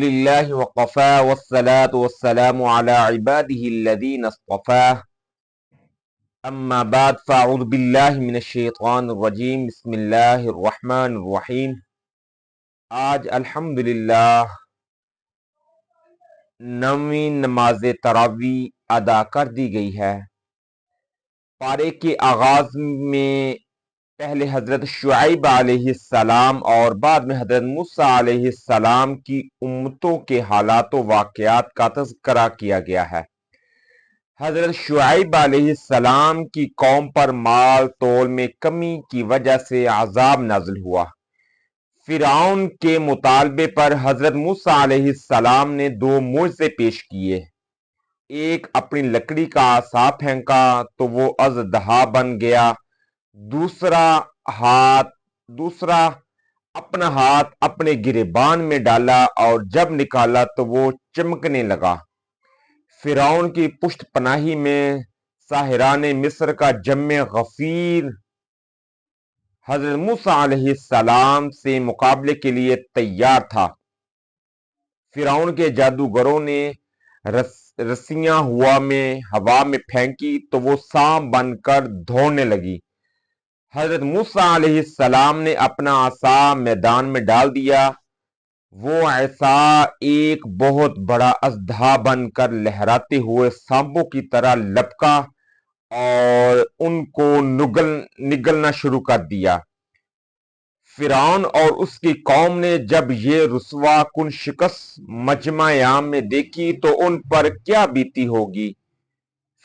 للہ وقفا والصلاة والسلام على عباده الذین اصطفا اما بعد فاعوذ باللہ من الشیطان الرجیم بسم اللہ الرحمن الرحیم۔ آج الحمدللہ 9ویں نماز تراویح ادا کر دی گئی ہے۔ پارے کے آغاز میں پہلے حضرت شعیب علیہ السلام اور بعد میں حضرت موسیٰ علیہ السلام کی امتوں کے حالات و واقعات کا تذکرہ کیا گیا ہے۔ حضرت شعیب علیہ السلام کی قوم پر مال تول میں کمی کی وجہ سے عذاب نازل ہوا۔ فرعون کے مطالبے پر حضرت موسیٰ علیہ السلام نے 2 معجزے پیش کیے۔ ایک اپنی لکڑی کا عصا پھینکا تو وہ اژدہا بن گیا، دوسرا اپنا ہاتھ اپنے گریبان میں ڈالا اور جب نکالا تو وہ چمکنے لگا۔ فرعون کی پشت پناہی میں ساحران مصر کا جمع غفیر حضرت موسیٰ علیہ السلام سے مقابلے کے لیے تیار تھا۔ فرعون کے جادوگروں نے رسیاں ہوا میں پھینکی تو وہ سانپ بن کر دوڑنے لگی۔ حضرت موسیٰ علیہ السلام نے اپنا عصا میدان میں ڈال دیا، وہ عصا ایک بہت بڑا اژدہا بن کر لہراتے ہوئے سانپوں کی طرح لپکا اور ان کو نگلنا شروع کر دیا۔ فرعون اور اس کی قوم نے جب یہ رسوا کن شکست مجمع عام میں دیکھی تو ان پر کیا بیتی ہوگی۔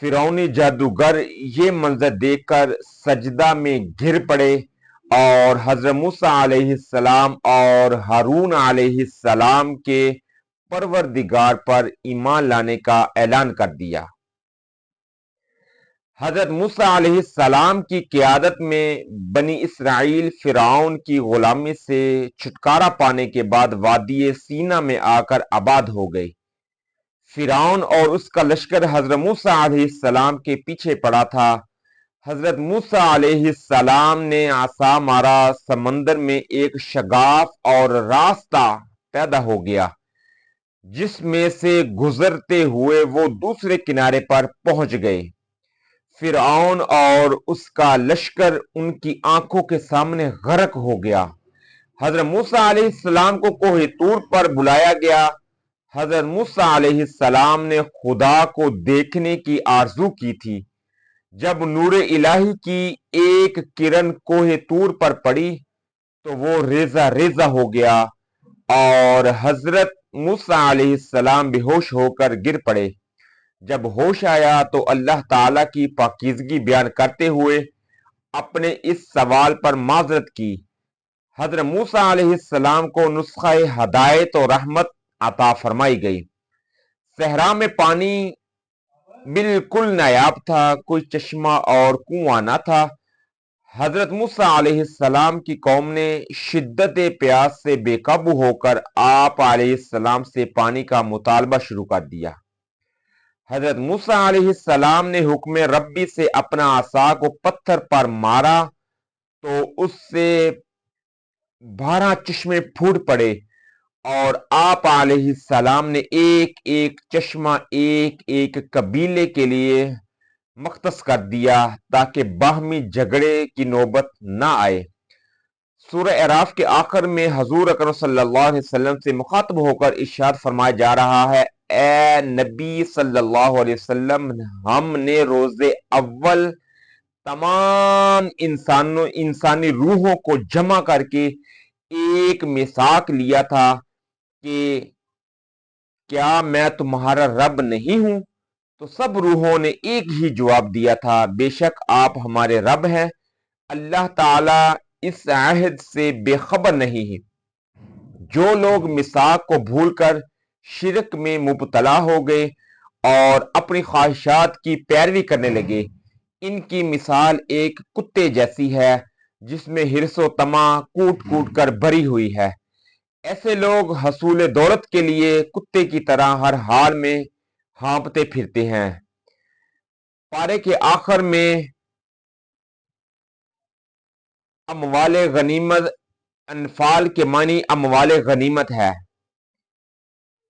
فرعونی جادوگر یہ منظر دیکھ کر سجدہ میں گر پڑے اور حضرت موسیٰ علیہ السلام اور ہارون علیہ السلام کے پروردگار پر ایمان لانے کا اعلان کر دیا۔ حضرت موسیٰ علیہ السلام کی قیادت میں بنی اسرائیل فرعون کی غلامی سے چھٹکارا پانے کے بعد وادی سینا میں آ کر آباد ہو گئے۔ فرعون اور اس کا لشکر حضرت موسیٰ علیہ السلام کے پیچھے پڑا تھا۔ حضرت موسیٰ علیہ السلام نے عصا مارا، سمندر میں ایک شگاف اور راستہ پیدا ہو گیا جس میں سے گزرتے ہوئے وہ دوسرے کنارے پر پہنچ گئے۔ فرعون اور اس کا لشکر ان کی آنکھوں کے سامنے غرق ہو گیا۔ حضرت موسیٰ علیہ السلام کو کوہ طور پر بلایا گیا۔ حضرت موسیٰ علیہ السلام نے خدا کو دیکھنے کی آرزو کی تھی۔ جب نور الہی کی ایک کرن کوہ طور پر پڑی تو وہ ریزہ ریزہ ہو گیا اور حضرت موسیٰ علیہ السلام بے ہوش ہو کر گر پڑے۔ جب ہوش آیا تو اللہ تعالیٰ کی پاکیزگی بیان کرتے ہوئے اپنے اس سوال پر معذرت کی۔ حضرت موسیٰ علیہ السلام کو نسخہ ہدایت و رحمت عطا فرمائی گئی۔ صحرا میں پانی بالکل نایاب تھا، کوئی چشمہ اور کنواں نہ تھا۔ حضرت موسیٰ علیہ السلام کی قوم نے شدت پیاس سے بے قابو ہو کر آپ علیہ السلام سے پانی کا مطالبہ شروع کر دیا۔ حضرت موسیٰ علیہ السلام نے حکم ربی سے اپنا عصا کو پتھر پر مارا تو اس سے 12 چشمے پھوٹ پڑے اور آپ علیہ السلام نے ایک ایک چشمہ ایک ایک قبیلے کے لیے مختص کر دیا تاکہ باہمی جھگڑے کی نوبت نہ آئے۔ سورہ اعراف کے آخر میں حضور اکرم صلی اللہ علیہ وسلم سے مخاطب ہو کر ارشاد فرمایا جا رہا ہے، اے نبی صلی اللہ علیہ وسلم، ہم نے روز اول تمام انسانی روحوں کو جمع کر کے ایک میثاق لیا تھا کہ کیا میں تمہارا رب نہیں ہوں؟ تو سب روحوں نے ایک ہی جواب دیا تھا، بے شک آپ ہمارے رب ہیں۔ اللہ تعالیٰ اس عہد سے بے خبر نہیں ہے۔ جو لوگ میثاق کو بھول کر شرک میں مبتلا ہو گئے اور اپنی خواہشات کی پیروی کرنے لگے، ان کی مثال ایک کتے جیسی ہے جس میں حرص و طمع کوٹ کوٹ کر بھری ہوئی ہے۔ ایسے لوگ حصول دولت کے لیے کتے کی طرح ہر حال میں ہانپتے پھرتے ہیں۔ پارے کے آخر میں اموال غنیمت، انفال کے معنی اموال غنیمت ہے۔